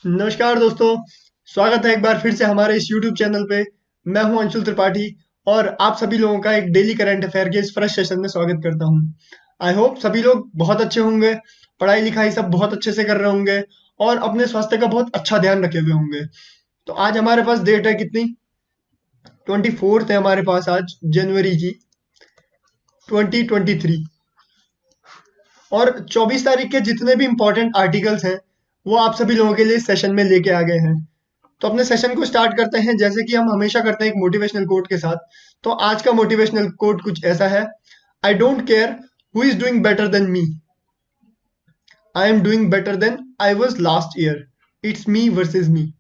नमस्कार दोस्तों। स्वागत है एक बार फिर से हमारे इस YouTube चैनल पे। मैं हूं अंशुल त्रिपाठी और आप सभी लोगों का एक डेली करंट अफेयर के इस फ्रेश सेशन में स्वागत करता हूं। आई होप सभी लोग बहुत अच्छे होंगे, पढ़ाई लिखाई सब बहुत अच्छे से कर रहे होंगे और अपने स्वास्थ्य का बहुत अच्छा ध्यान रखे हुए होंगे। तो आज हमारे पास डेट है कितनी, 24 है हमारे पास आज जनवरी की 2023। और 24 तारीख के जितने भी इंपॉर्टेंट आर्टिकल्स हैं वो आप सभी लोगों के लिए सेशन में लेके आ गए हैं। तो अपने सेशन को स्टार्ट करते हैं जैसे कि हम हमेशा करते हैं, एक मोटिवेशनल कोट के साथ। तो आज का मोटिवेशनल कोट कुछ ऐसा है: I don't care who is doing better than me, I am doing better than I was last year, it's me versus me.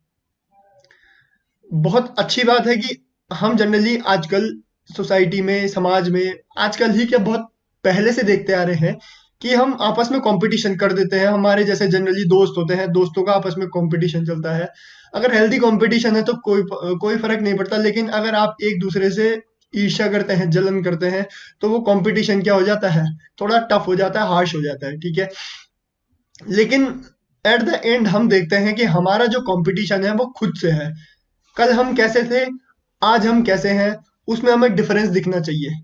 बहुत अच्छी बात है कि हम जनरली आजकल सोसाइटी में, समाज में, आजकल ही क्या बहुत पहले से देखते आ रहे हैं कि हम आपस में कंपटीशन कर देते हैं। हमारे जैसे जनरली दोस्त होते हैं, दोस्तों का आपस में कंपटीशन चलता है। अगर हेल्दी कंपटीशन है तो कोई फर्क नहीं पड़ता, लेकिन अगर आप एक दूसरे से ईर्ष्या करते हैं, जलन करते हैं, तो वो कंपटीशन क्या हो जाता है, थोड़ा टफ हो जाता है, हार्श हो जाता है। ठीक है, लेकिन एट द एंड हम देखते हैं कि हमारा जो कंपटीशन है वो खुद से है। कल हम कैसे थे, आज हम कैसे हैं, उसमें हमें डिफरेंस दिखना चाहिए।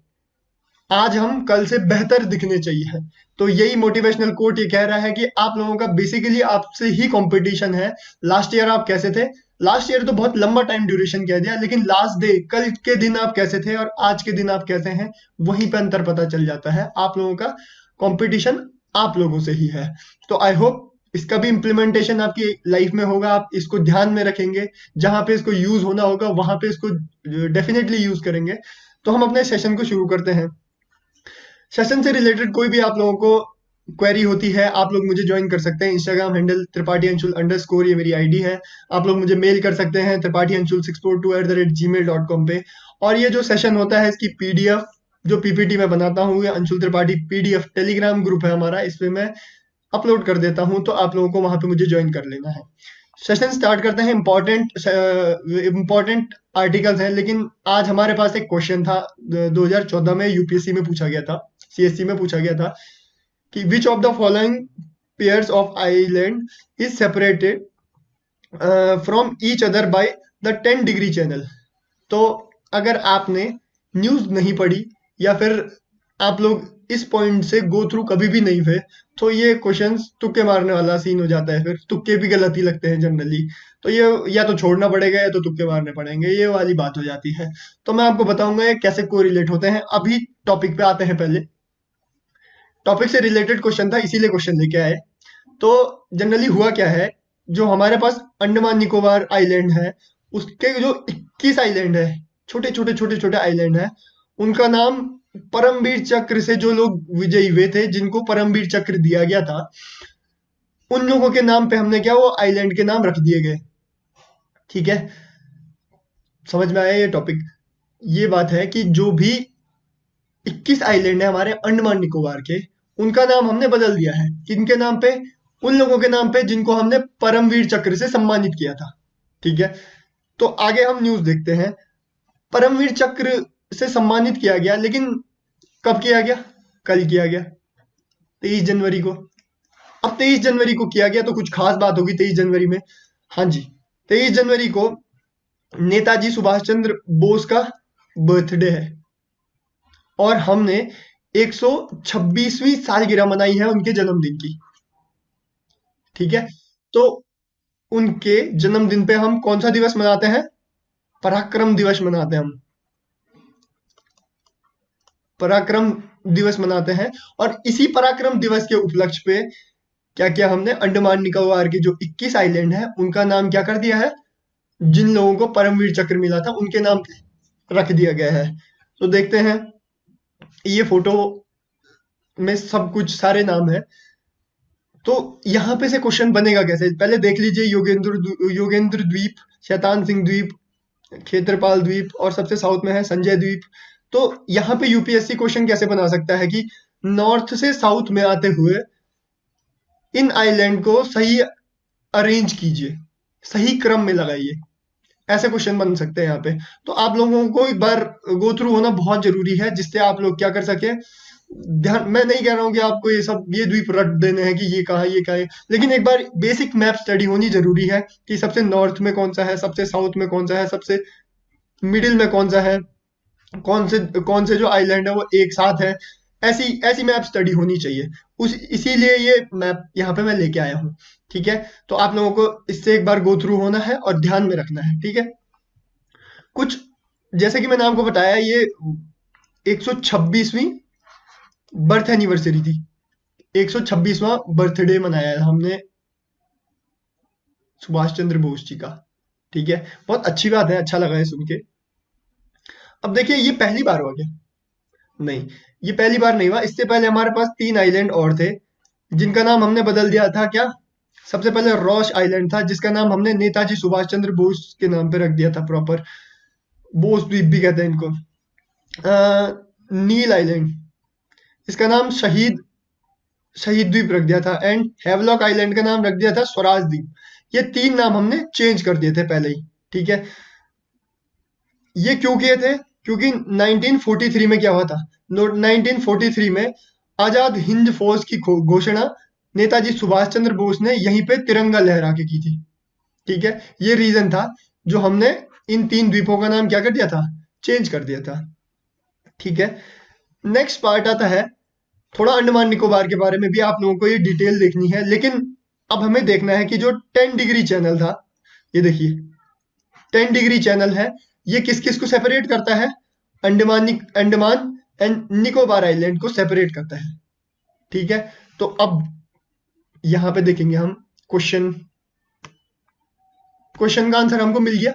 आज हम कल से बेहतर दिखने चाहिए। तो यही मोटिवेशनल कोट ये कह रहा है कि आप लोगों का बेसिकली आपसे ही कंपटीशन है। लास्ट ईयर आप कैसे थे, लास्ट ईयर तो बहुत लंबा टाइम ड्यूरेशन कह दिया, लेकिन लास्ट डे, कल के दिन आप कैसे थे और आज के दिन आप कैसे हैं, वहीं पे अंतर पता चल जाता है। आप लोगों का कंपटीशन आप लोगों से ही है। तो आई होप इसका भी इम्प्लीमेंटेशन आपकी लाइफ में होगा, आप इसको ध्यान में रखेंगे, जहां पे इसको यूज होना होगा वहां पे इसको डेफिनेटली यूज करेंगे। तो हम अपने सेशन को शुरू करते हैं। सेशन से रिलेटेड कोई भी आप लोगों को क्वेरी होती है, आप लोग मुझे ज्वाइन कर सकते हैं। इंस्टाग्राम हैंडल त्रिपाठी अंशुल _ ये मेरी आईडी है। आप लोग मुझे मेल कर सकते हैं त्रिपाठी अंशुल 642@gmail.com पे। और ये जो सेशन होता है इसकी पीडीएफ, जो पीपीटी मैं बनाता हूँ, ये Anshul Tripathi PDF Telegram group है हमारा, इसमें मैं अपलोड कर देता हूँ, तो आप लोगों को वहां पे मुझे ज्वाइन कर लेना है। सेशन स्टार्ट करते हैं। इंपॉर्टेंट आर्टिकल्स हैं, लेकिन आज हमारे पास एक क्वेश्चन था 2014 में यूपीएससी में पूछा गया था, सीएससी में पूछा गया था कि which of the following pairs of island is separated from each other by the 10 degree channel. तो अगर आपने न्यूज नहीं पढ़ी या फिर आप लोग इस पॉइंट से गो थ्रू कभी भी नहीं हुए, तो ये क्वेश्चंस तुक्के मारने वाला सीन हो जाता है। फिर तुक्के भी गलत ही लगते हैं जनरली, तो ये या तो छोड़ना पड़ेगा या तो तुक्के मारने पड़ेंगे, ये वाली बात हो जाती है। तो मैं आपको बताऊंगा ये कैसे कोरिलेट होते हैं। अभी टॉपिक पे आते हैं। पहले टॉपिक से रिलेटेड क्वेश्चन था, इसीलिए क्वेश्चन लेके आए। तो जनरली हुआ क्या है, जो हमारे पास अंडमान निकोबार आइलैंड है, उसके जो 21 आइलैंड है, छोटे छोटे आइलैंड है, उनका नाम परमवीर चक्र से जो लोग विजयी हुए थे, जिनको परमवीर चक्र दिया गया था, उन लोगों के नाम पे हमने क्या, वो आइलैंड के नाम रख दिए गए। ठीक है, समझ में आया ये टॉपिक। ये बात है कि जो भी 21 आइलैंड है हमारे अंडमान निकोबार के, उनका नाम हमने बदल दिया है। किनके नाम पे, उन लोगों के नाम पे जिनको हमने परमवीर चक्र से सम्मानित किया था। ठीक है, तो आगे हम न्यूज देखते हैं। परमवीर चक्र से सम्मानित किया गया, लेकिन कब किया गया, कल किया गया, 23 जनवरी को। अब 23 जनवरी को किया गया तो कुछ खास बात होगी 23 जनवरी में। हाँ जी, 23 जनवरी को नेताजी सुभाष चंद्र बोस का बर्थडे है और हमने 126वीं सालगिरह मनाई है उनके जन्मदिन की। ठीक है, तो उनके जन्मदिन पे हम कौन सा दिवस मनाते हैं, पराक्रम दिवस मनाते हैं हम, पराक्रम दिवस मनाते हैं। और इसी पराक्रम दिवस के उपलक्ष्य पे क्या किया हमने, अंडमान निकोबार के जो 21 आइलैंड है उनका नाम क्या कर दिया है, जिन लोगों को परमवीर चक्र मिला था उनके नाम रख दिया गया है। तो देखते हैं, ये फोटो में सब कुछ सारे नाम है। तो यहाँ पे से क्वेश्चन बनेगा कैसे, पहले देख लीजिए। योगेंद्र द्वीप, शैतान सिंह द्वीप, क्षेत्रपाल द्वीप और सबसे साउथ में है संजय द्वीप। तो यहाँ पे यूपीएससी क्वेश्चन कैसे बना सकता है कि नॉर्थ से साउथ में आते हुए इन आइलैंड को सही अरेंज कीजिए, सही क्रम में लगाइए। ऐसे क्वेश्चन बन सकते हैं यहाँ पे। तो आप लोगों को एक बार गो थ्रू होना बहुत जरूरी है, जिससे आप लोग क्या कर सके, ध्यान, मैं नहीं कह रहा हूँ कि आपको ये द्वीप रट देने हैं कि ये कहाँ है ये कहाँ है, लेकिन एक बार बेसिक मैप स्टडी होनी जरूरी है कि सबसे नॉर्थ में कौन सा है, सबसे साउथ में कौन सा है, सबसे मिडिल में कौन सा है, कौन से जो आइलैंड है वो एक साथ है। ऐसी ऐसी मैप स्टडी होनी चाहिए। उस इसीलिए ये मैप यहाँ पे मैं लेके आया हूँ। ठीक है, तो आप लोगों को इससे एक बार गो थ्रू होना है और ध्यान में रखना है। ठीक है, कुछ जैसे कि मैंने आपको बताया, ये 126वीं बर्थ एनिवर्सरी थी, 126वां बर्थडे मनाया है हमने सुभाष चंद्र बोस जी का। ठीक है, बहुत अच्छी बात है, अच्छा लगा है सुन के। अब देखिए, ये पहली बार हुआ क्या? नहीं, ये पहली बार नहीं हुआ। इससे पहले हमारे पास 3 आइलैंड और थे, जिनका नाम हमने बदल दिया था। क्या? सबसे पहले रॉस आइलैंड था, जिसका नाम हमने नेताजी सुभाष चंद्र बोस के नाम पे रख दिया था, प्रॉपर बोस द्वीप भी कहते हैं इनको। नील आइलैंड, इसका नाम शहीद शहीद द्वीप रख दिया था। एंड हैवलॉक आइलैंड का नाम रख दिया था स्वराज द्वीप। ये 3 नाम हमने चेंज कर दिए थे पहले ही। ठीक है, ये क्यों किए थे? क्योंकि 1943 में क्या हुआ था? 1943 में आजाद हिंद फौज की घोषणा नेताजी सुभाष चंद्र बोस ने यहीं पे तिरंगा लहरा के की थी। ठीक है, ये रीजन था जो हमने इन 3 द्वीपों का नाम क्या कर दिया था? चेंज कर दिया था। ठीक है, नेक्स्ट पार्ट आता है, थोड़ा अंडमान निकोबार के बारे में भी आप लोगों को ये डिटेल देखनी है, लेकिन अब हमें देखना है कि जो 10 डिग्री चैनल था, ये देखिए 10 डिग्री चैनल है, ये किस किस को सेपरेट करता है? अंडमान एंड निकोबार आइलैंड को सेपरेट करता है। ठीक है, तो अब यहां पे देखेंगे हम क्वेश्चन क्वेश्चन का आंसर हमको मिल गया।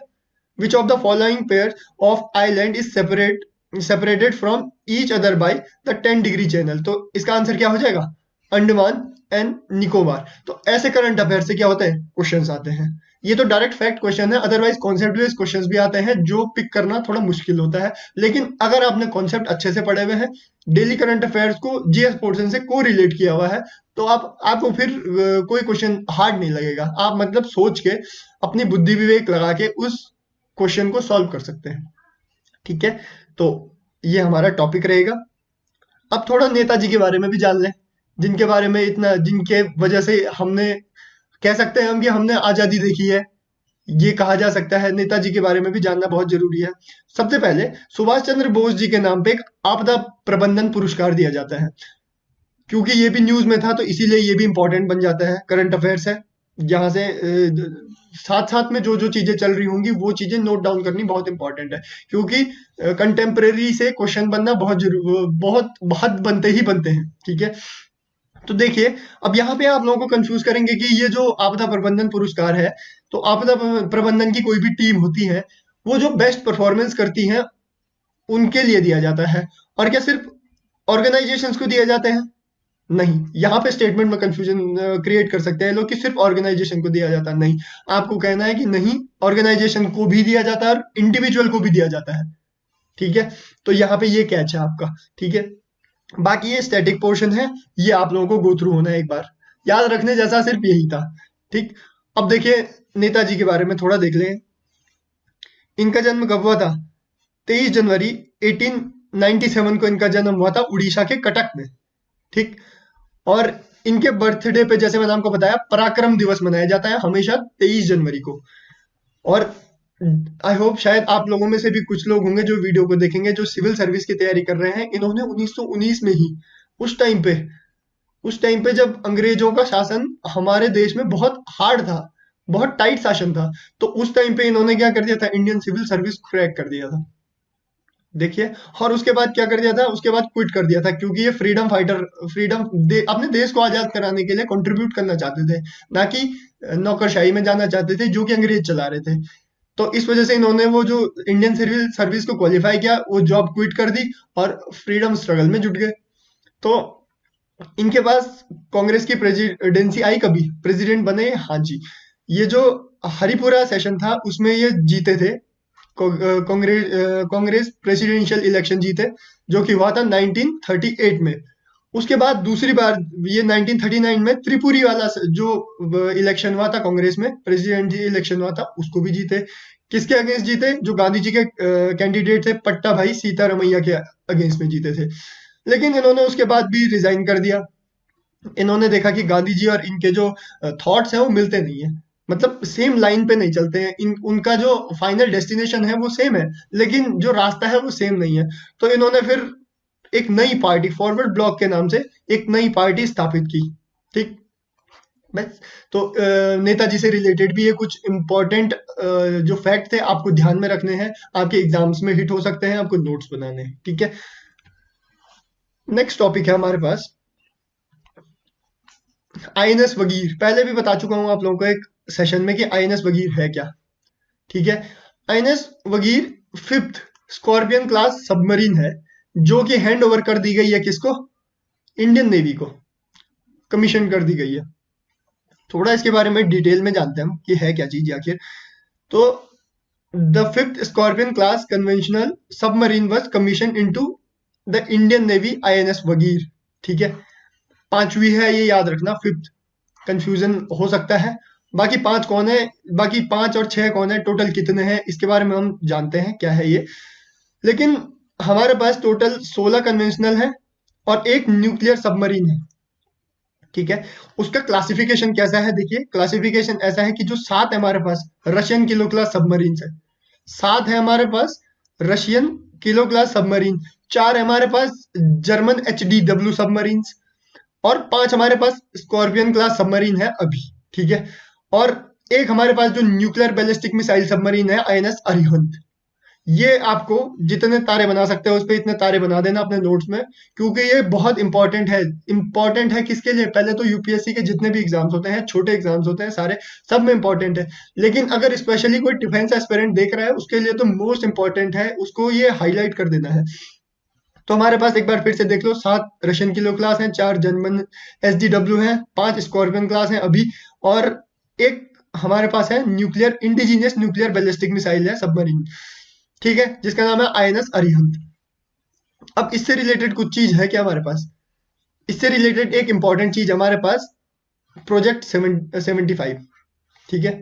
Which of the following pair of island is separated from each other by the 10 degree channel? तो इसका आंसर क्या हो जाएगा? अंडमान एंड निकोबार। तो ऐसे करंट अफेयर से क्या होते हैं? क्वेश्चंस आते हैं। ये तो डायरेक्ट फैक्ट क्वेश्चन है, अदरवाइज कॉन्सेप्ट बेस्ड क्वेश्चंस भी आते हैं जो पिक करना थोड़ा मुश्किल होता है। लेकिन अगर आपने कॉन्सेप्ट अच्छे से पढ़े हुए हैं, डेली करंट अफेयर्स को जीएस पोर्शन से को रिलेट किया हुआ है, तो आपको फिर कोई क्वेश्चन हार्ड नहीं लगेगा। आप मतलब सोच के, अपनी बुद्धि विवेक लगा के उस क्वेश्चन को सॉल्व कर सकते हैं। ठीक है, तो ये हमारा टॉपिक रहेगा। अब थोड़ा नेताजी के बारे में भी जान लें, जिनके बारे में इतना, जिनके वजह से हमने, कह सकते हैं हम कि हमने आजादी देखी है, ये कहा जा सकता है। नेताजी के बारे में भी जानना बहुत जरूरी है। सबसे पहले सुभाष चंद्र बोस जी के नाम पे एक आपदा प्रबंधन पुरस्कार दिया जाता है। क्योंकि ये भी न्यूज में था, तो इसीलिए ये भी इंपॉर्टेंट बन जाता है, करंट अफेयर्स है, जहां से साथ साथ में जो जो चीजें चल रही होंगी वो चीजें नोट डाउन करनी बहुत इंपॉर्टेंट है। क्योंकि कंटेम्परेरी से क्वेश्चन बनना बहुत हद बनते ही बनते हैं। ठीक है, तो देखिए, अब यहाँ पे आप लोगों को कंफ्यूज करेंगे कि ये जो आपदा प्रबंधन पुरस्कार है, तो आपदा प्रबंधन की कोई भी टीम होती है, वो जो बेस्ट परफॉर्मेंस करती है उनके लिए दिया जाता है। और क्या सिर्फ ऑर्गेनाइजेशंस को दिया जाते हैं? नहीं, यहाँ पे स्टेटमेंट में कंफ्यूजन क्रिएट कर सकते हैं लोग कि सिर्फ ऑर्गेनाइजेशन को दिया जाता है। नहीं, आपको कहना है कि नहीं, ऑर्गेनाइजेशन को भी दिया जाता है और इंडिविजुअल को भी दिया जाता है। ठीक है, तो यहाँ पे ये कैच है आपका। ठीक है, बाकी ये स्टैटिक पोर्शन है, ये आप लोगों को गो थ्रू होना है, एक बार याद रखने जैसा सिर्फ यही था। ठीक, अब देखिए नेताजी के बारे में थोड़ा देख लें। इनका जन्म कब हुआ था? 23 जनवरी 1897 को इनका जन्म हुआ था, उड़ीसा के कटक में। ठीक, और इनके बर्थडे पे, जैसे मैंने आपको बताया, पराक्रम दिवस मनाया जाता है हमेशा 23 जनवरी को। और आई होप शायद आप लोगों में से भी कुछ लोग होंगे जो वीडियो को देखेंगे, जो सिविल सर्विस की तैयारी कर रहे हैं। इन्होंने 1919 में ही, उस टाइम पे जब अंग्रेजों का शासन हमारे देश में बहुत हार्ड था, बहुत टाइट शासन था, तो उस टाइम पे इन्होंने क्या कर दिया था? इंडियन सिविल सर्विस क्रैक कर दिया था। देखिए, और उसके बाद क्या कर दिया था? उसके बाद क्विट कर दिया था, क्योंकि ये फ्रीडम फाइटर, अपने देश को आजाद कराने के लिए कंट्रीब्यूट करना चाहते थे, ना कि नौकरशाही में जाना चाहते थे जो कि अंग्रेज चला रहे थे। तो इस वजह से इन्होंने वो जो इंडियन सिविल सर्विस को क्वालिफाई किया, वो जॉब क्विट कर दी और फ्रीडम स्ट्रगल में जुट गए। तो इनके पास कांग्रेस की प्रेसिडेंसी आई कभी, प्रेसिडेंट बने? हाँ जी, ये जो हरिपुरा सेशन था उसमें ये जीते थे, कांग्रेस प्रेसिडेंशियल इलेक्शन जीते, जो कि हुआ था 1938 में। उसके बाद दूसरी बार ये 1939 में त्रिपुरी वाला जो इलेक्शन हुआ था कांग्रेस में, प्रेसिडेंट इलेक्शन हुआ था, उसको भी जीते। किसके अगेंस्ट जीते? जो गांधी जी के कैंडिडेट थे, पट्टा भाई सीतारमैया के अगेंस्ट में जीते थे। लेकिन इन्होंने उसके बाद भी रिजाइन कर दिया। इन्होंने देखा कि गांधी जी और इनके जो थॉट्स हैं वो मिलते नहीं है, मतलब सेम लाइन पे नहीं चलते हैं, इन उनका जो फाइनल डेस्टिनेशन है वो सेम है, लेकिन जो रास्ता है वो सेम नहीं है। तो इन्होंने फिर एक नई पार्टी फॉरवर्ड ब्लॉक के नाम से एक नई पार्टी स्थापित की। ठीक, बस। तो नेताजी से रिलेटेड भी ये कुछ इंपॉर्टेंट जो फैक्ट थे आपको ध्यान में रखने हैं, आपके एग्जाम्स में हिट हो सकते हैं, आपको नोट्स बनाने हैं। ठीक है, नेक्स्ट टॉपिक है हमारे पास आईएनएस वगीर। पहले भी बता चुका हूं आप लोगों को एक सेशन में कि आईएनएस वगीर है क्या। ठीक है, INS Vagir fifth scorpion class submarine है, जो कि हैंड ओवर कर दी गई है किसको, इंडियन नेवी को कमीशन कर दी गई है। थोड़ा इसके बारे में डिटेल में जानते हैं हम कि है क्या चीज आखिर। तो the fifth scorpion class conventional submarine was commission into the Indian navy INS Vagir. ठीक है, पांचवी है ये याद रखना, फिफ्थ कंफ्यूजन हो सकता है। बाकी पांच कौन है, बाकी पांच और छह कौन है, टोटल कितने हैं इसके बारे में हम जानते हैं क्या है ये। लेकिन हमारे पास टोटल 16 कन्वेंशनल है और एक न्यूक्लियर सबमरीन है। ठीक है, उसका क्लासिफिकेशन कैसा है, देखिए क्लासिफिकेशन ऐसा है कि जो 7 हमारे पास रशियन किलो क्लास सबमरीन है, 7 है हमारे पास रशियन किलो क्लास सबमरीन, 4 है हमारे पास जर्मन HDW सबमरीन, और 5 हमारे पास स्कॉर्पियन क्लास सबमरीन है अभी। ठीक है, और एक हमारे पास जो न्यूक्लियर बैलिस्टिक मिसाइल सबमरीन है आईएनएस अरिहंत। ये आपको जितने तारे बना सकते हो उस पे इतने तारे बना देना अपने नोट्स में, क्योंकि ये बहुत इंपॉर्टेंट है। इंपॉर्टेंट है किसके लिए, पहले तो यूपीएससी के जितने भी एग्जाम्स होते हैं, छोटे एग्जाम्स होते हैं सारे, सब में इंपॉर्टेंट है। लेकिन अगर स्पेशली कोई डिफेंस एस्पिरेंट देख रहा है उसके लिए तो मोस्ट इंपॉर्टेंट है, उसको ये हाईलाइट कर देना है। तो हमारे पास एक बार फिर से देख लो, 7 रशियन किलो क्लास हैं, 4 जर्मन HDW हैं, 5 स्कॉर्पियन क्लास हैं अभी, और एक हमारे पास है nuclear indigenous nuclear ballistic missile है सबमरीन। ठीक है, जिसका नाम है आईएनएस अरिहंत। अब इससे रिलेटेड कुछ चीज है क्या हमारे पास, इससे रिलेटेड एक इंपॉर्टेंट चीज हमारे पास प्रोजेक्ट 75। ठीक है,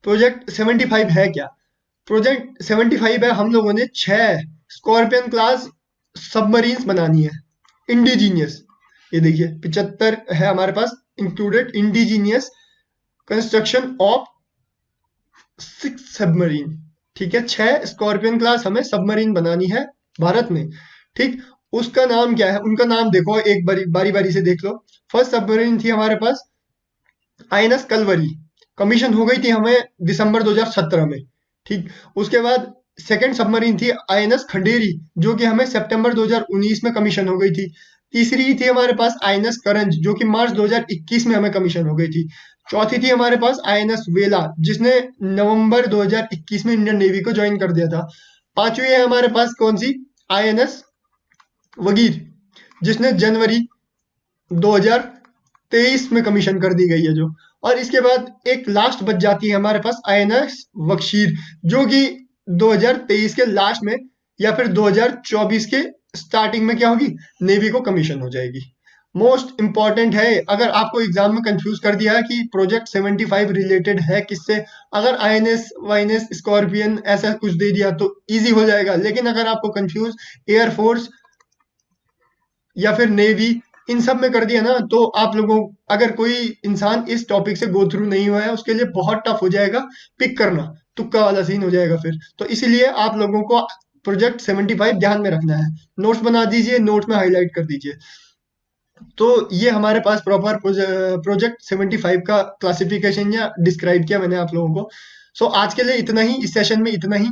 प्रोजेक्ट 75 है क्या, प्रोजेक्ट 75 है हम लोगों ने 6 स्कॉर्पियन क्लास सबमरीन्स बनानी है इंडिजीनियस। ये देखिए 75 है हमारे पास included indigenous construction of 6 submarine. ठीक है, 6 स्कॉर्पियन क्लास हमें सबमरीन बनानी है भारत में। ठीक, उसका नाम क्या है, उनका नाम देखो, एक बारी बारी से देख लो। फर्स्ट सबमरीन थी हमारे पास आईएनएस कलवरी, कमीशन हो गई थी हमें दिसंबर 2017 में। ठीक, उसके बाद सेकंड सबमरीन थी आईएनएस खंडेरी, जो कि हमें सितंबर 2019 में कमीशन हो गई थी। तीसरी थी हमारे पास आईएनएस करंज, जो कि मार्च 2021 में हमें कमीशन हो गई थी। चौथी थी हमारे पास आईएनएस वेला, जिसने नवंबर 2021 में इंडियन नेवी को ज्वाइन कर दिया था। पांचवी है हमारे पास कौन सी, आईएनएस वगीर, जिसने जनवरी 2023 में कमीशन कर दी गई है जो। और इसके बाद एक लास्ट बच जाती है हमारे पास आईएनएस बख्शीर, जो कि 2023 के लास्ट में या फिर 2024 के स्टार्टिंग में क्या होगी, नेवी को कमीशन हो जाएगी। मोस्ट इंपॉर्टेंट है, अगर आपको एग्जाम में कंफ्यूज कर दिया है कि प्रोजेक्ट 75 रिलेटेड है किससे, अगर आईएनएस वाईएनएस स्कॉर्पियन ऐसा कुछ दे दिया तो इजी हो जाएगा। लेकिन अगर आपको कंफ्यूज एयरफोर्स या फिर नेवी इन सब में कर दिया ना, तो आप लोगों, अगर कोई इंसान इस टॉपिक से गो थ्रू नहीं हुआ है उसके लिए बहुत टफ हो जाएगा पिक करना, तुक्का वाला सीन हो जाएगा फिर। तो इसीलिए आप लोगों को प्रोजेक्ट 75 ध्यान में रखना है, नोट्स बना दीजिए, नोट्स में हाईलाइट कर दीजिए। तो ये हमारे पास प्रॉपर प्रोजेक्ट 75 का क्लासिफिकेशन या डिस्क्राइब किया मैंने आप लोगों को। सो आज के लिए इतना ही, इस सेशन में इतना ही।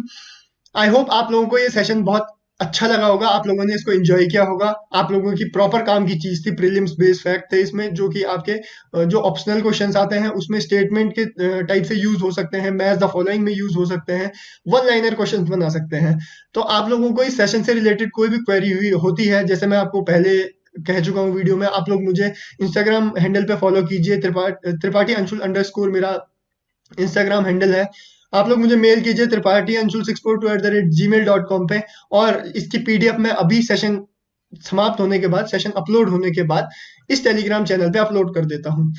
आई होप आप लोगों को ये सेशन बहुत अच्छा लगा होगा, आप लोगों ने इसको एंजॉय किया होगा। आप लोगों की प्रॉपर काम की चीज थी, प्रीलिम्स बेस्ड फैक्ट थे इसमें, जो कि आपके जो ऑप्शनल क्वेश्चंस आते हैं उसमें स्टेटमेंट के टाइप से यूज हो सकते हैं, मैच द फॉलोइंग में यूज हो सकते हैं, वन लाइनर क्वेश्चंस बना सकते हैं। तो आप लोगों को इस सेशन से रिलेटेड कोई भी क्वेरी हुई होती है, जैसे मैं आपको पहले कह चुका हूँ वीडियो में, आप लोग मुझे इंस्टाग्राम हैंडल पे फॉलो कीजिए, त्रिपाठी अंशुल अंडरस्कोर मेरा इंस्टाग्राम हैंडल है। आप लोग मुझे मेल कीजिए त्रिपाठी अंशुल 642@gmail.com पे, और इसकी पीडीएफ में अभी सेशन समाप्त होने के बाद, सेशन अपलोड होने के बाद इस टेलीग्राम चैनल पे अपलोड कर देता हूँ।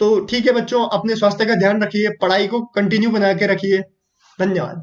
तो ठीक है बच्चों, अपने स्वास्थ्य का ध्यान रखिए, पढ़ाई को कंटिन्यू बना के रखिए। धन्यवाद।